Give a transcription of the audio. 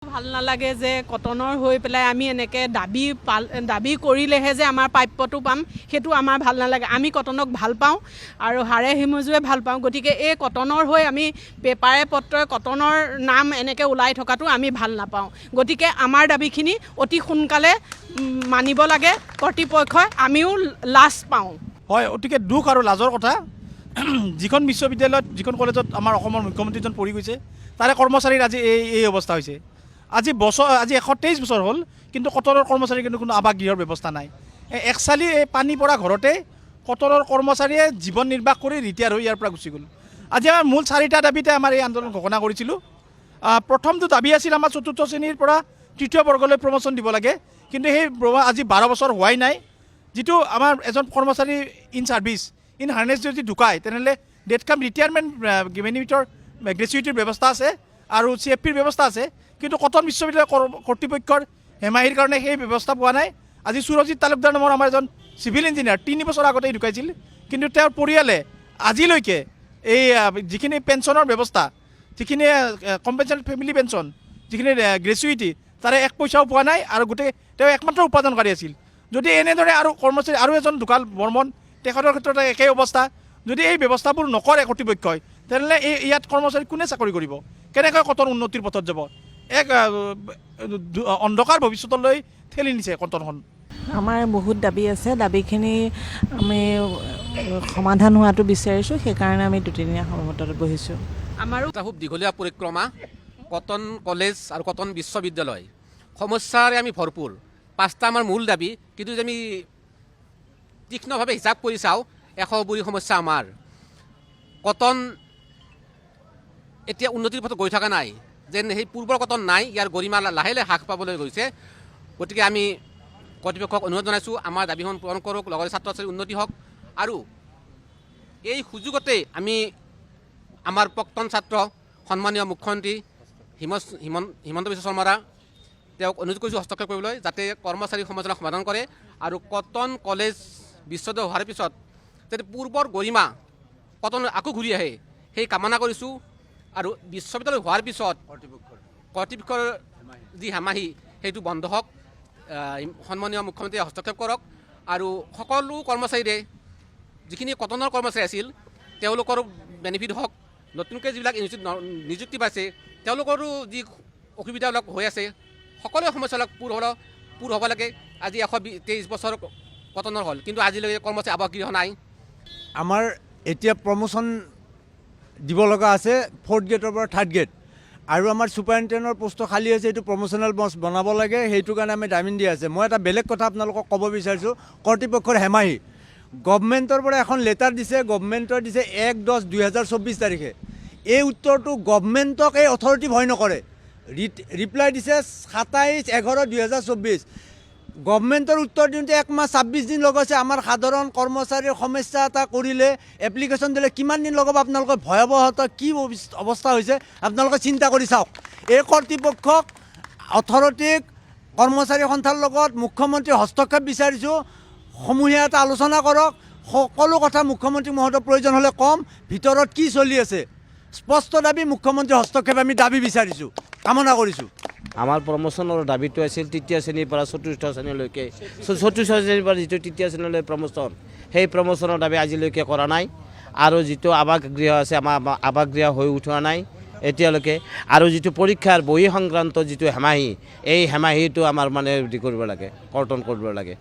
ভাল নালাগে যে কটনৰ হৈ পেলাই আমি এনেকৈ দাবী কৰিলেহে যে আমাৰ প্ৰাপ্যটো পাম, সেইটো আমাৰ ভাল নালাগে। আমি কটনক ভাল পাওঁ আৰু হাড়ে হিমজুৱে ভাল পাওঁ। গতিকে এই কটনৰ হৈ আমি পেপাৰে পত্ৰই কটনৰ নাম এনেকৈ ওলাই থকাটো আমি ভাল নাপাওঁ। গতিকে আমাৰ দাবীখিনি অতি সোনকালে মানিব লাগে কৰ্তৃপক্ষই, আমিও লাজ পাওঁ। হয়, অতিকে দুখ আৰু লাজৰ কথা। যিখন বিশ্ববিদ্যালয়ত যিখন কলেজত আমাৰ অসমৰ মুখ্যমন্ত্ৰীজন পঢ়ি গৈছে তাৰে কৰ্মচাৰীৰ আজি এই অৱস্থা হৈছে। আজি 123 বছৰ হ'ল, কিন্তু কটনৰ কৰ্মচাৰীৰ কিন্তু কোনো আৱাসগৃহৰ ব্যৱস্থা নাই। একচালি এই পানী পৰা ঘৰতে কটনৰ কৰ্মচাৰীয়ে জীৱন নিৰ্বাহ কৰি ৰিটায়াৰ হৈ ইয়াৰ পৰা গুচি গ'ল। আজি আমাৰ মূল 4টা দাবীতে আমাৰ এই আন্দোলন ঘোষণা কৰিছিলোঁ। প্ৰথমটো দাবী আছিল আমাৰ 4ৰ্থ শ্ৰেণীৰ পৰা 3য় বৰ্গলৈ প্ৰমোশ্যন দিব লাগে, কিন্তু সেই আজি 12 বছৰ হোৱাই নাই। যিটো আমাৰ এজন কৰ্মচাৰী ইন ছাৰ্ভিচ ইন হাৰ্নেছ যদি ঢুকায় তেনেহ'লে ডেথ কাম ৰিটায়াৰমেণ্ট বেনিফিটৰ গ্ৰেচুইটিৰ ব্যৱস্থা আছে আৰু CFPৰ ব্যৱস্থা আছে, কিন্তু কটন বিশ্ববিদ্যালয় কৰ্তৃপক্ষৰ হেমাহিৰ কাৰণে সেই ব্যৱস্থা পোৱা নাই। আজি সুৰজিৎ তালুকদাৰ নামৰ আমাৰ এজন চিভিল ইঞ্জিনিয়াৰ 3 বছৰ আগতেই ঢুকাইছিল, কিন্তু তেওঁৰ পৰিয়ালে আজিলৈকে এই যিখিনি পেঞ্চনৰ ব্যৱস্থা, যিখিনি কম্পেনচেশ্যন ফেমিলি পেঞ্চন, যিখিনি গ্ৰেচুইটি, তাৰে 1 পইচাও পোৱা নাই আৰু গোটেই তেওঁ একমাত্ৰ উপাৰ্জনকাৰী আছিল। যদি এনেদৰে আৰু কৰ্মচাৰী আৰু এজন ঢুকাল বৰ্মন, তেখেতৰ ক্ষেত্ৰত একেই অৱস্থা। যদি এই ব্যৱস্থাবোৰ নকৰে কৰ্তৃপক্ষই তেনেহ'লে ইয়াত কৰ্মচাৰী কোনে চাকৰি কৰিব? কেনেকৈ কটন উন্নতিৰ পথত যাব? এক অন্ধকাৰ ভৱিষ্যতলৈ ঠেলি নিছে কটনখন। আমাৰ বহুত দাবী আছে, দাবীখিনি আমি সমাধান হোৱাটো বিচাৰিছোঁ, সেইকাৰণে আমি 2-দিনীয়া সমবেতত বহিছোঁ। আমাৰো এটা খুব দীঘলীয়া পৰিক্ৰমা। কটন কলেজ আৰু কটন বিশ্ববিদ্যালয় সমস্যাৰে আমি ভৰপূৰ। 5টা আমাৰ মূল দাবী, কিন্তু যদি আমি তীক্ষ্ণভাৱে হিচাপ কৰি চাওঁ 100 সমস্যা আমাৰ। কটন এতিয়া উন্নতিৰ পথত গৈ থকা নাই, যেন সেই পূৰ্বৰ কটন নাই, ইয়াৰ গৰিমা লাহে লাহে হ্ৰাস পাবলৈ গৈছে। গতিকে আমি কৰ্তৃপক্ষক অনুৰোধ জনাইছোঁ আমাৰ দাবীখন পূৰণ কৰক, লগতে ছাত্ৰ ছাত্ৰীৰ উন্নতি হওক। আৰু এই সুযোগতে আমি আমাৰ প্ৰাক্তন ছাত্ৰ সন্মানীয় মুখ্যমন্ত্ৰী হিমন্ত বিশ্ব শৰ্মাৰা তেওঁক অনুৰোধ কৰিছোঁ হস্তক্ষেপ কৰিবলৈ, যাতে কৰ্মচাৰী সমস্যা সমাধান কৰে আৰু কটন কলেজ বিশ্ববিদ্যালয় হোৱাৰ পিছত যাতে পূৰ্বৰ গৰিমা কটন আকৌ ঘূৰি আহে সেই কামনা কৰিছোঁ। আৰু বিশ্ববিদ্যালয় হোৱাৰ পিছত কৰ্তৃপক্ষৰ যি হেমাহি সেইটো বন্ধ হওক, সন্মানীয় মুখ্যমন্ত্ৰীয়ে হস্তক্ষেপ কৰক আৰু সকলো কৰ্মচাৰীৰে যিখিনি কটনৰ কৰ্মচাৰী আছিল তেওঁলোকৰো বেনিফিট হওক। নতুনকৈ যিবিলাক নিযুক্তি পাইছে তেওঁলোকৰো যি অসুবিধাবিলাক হৈ আছে সকলো সমস্যাবিলাক পূৰ হ'ব লাগে। আজি 123 বছৰ কটনৰ হ'ল, কিন্তু আজিলৈকে কৰ্মচাৰী আৱাসগৃহ নাই। আমাৰ এতিয়া প্ৰমোশ্যন দিব লগা আছে 4th গ্ৰেডৰ পৰা 3rd গ্ৰেড, আৰু আমাৰ ছুপাৰিণ্টেণ্ডেণ্টৰ পোষ্টটো খালী আছে, এইটো প্ৰমোশ্যনেল পষ্ট বনাব লাগে, সেইটো কাৰণে আমি দাবী দি আছে। মই এটা বেলেগ কথা আপোনালোকক ক'ব বিচাৰিছোঁ, কৰ্তৃপক্ষৰ হেমাহি গভমেণ্টৰ পৰা এখন লেটাৰ দিছে, গভমেণ্টৰ দিছে 1/10/2024 তাৰিখে। এই উত্তৰটো গভমেণ্টক এই অথৰিটি ভয় নকৰে। ৰিপ্লাই দিছে 27/11/2024। গভমেণ্টৰ উত্তৰ দিওঁতে 1 মাহ 26 দিন লগাইছে। আমাৰ সাধাৰণ কৰ্মচাৰীৰ সমস্যা এটা কৰিলে এপ্লিকেশ্যন দিলে কিমান দিন লগাব? আপোনালোকৰ ভয়াৱহতা কি অৱস্থা হৈছে আপোনালোকে চিন্তা কৰি চাওক। এই কৰ্তৃপক্ষক অথৰিটিক কৰ্মচাৰী সন্থাৰ লগত মুখ্যমন্ত্ৰীৰ হস্তক্ষেপ বিচাৰিছোঁ, সমূহীয়া এটা আলোচনা কৰক। সকলো কথা মুখ্যমন্ত্ৰী মহোদয়ৰ প্ৰয়োজন হ'লে কম, ভিতৰত কি চলি আছে স্পষ্ট দাবী, মুখ্যমন্ত্ৰীৰ হস্তক্ষেপ আমি দাবী বিচাৰিছোঁ, কামনা কৰিছোঁ। আমাৰ প্ৰমোশ্যনৰ দাবীটো আছিল 3য় শ্ৰেণীৰ পৰা 4ৰ্থ শ্ৰেণীলৈকে, 4ৰ্থ শ্ৰেণীৰ পৰা যিটো 3য় শ্ৰেণীলৈ প্ৰমোশ্যন, সেই প্ৰমোশ্যনৰ দাবী আজিলৈকে কৰা নাই। আৰু যিটো আৱাসগৃহ আছে আমাৰ আৱাসগৃহ হৈ উঠোৱা নাই এতিয়ালৈকে। আৰু যিটো পৰীক্ষাৰ বহী সংক্ৰান্ত যিটো হেমাহি, এই হেমাহিটো আমাৰ মানে কৰিব লাগে, কৰ্তন কৰিব লাগে।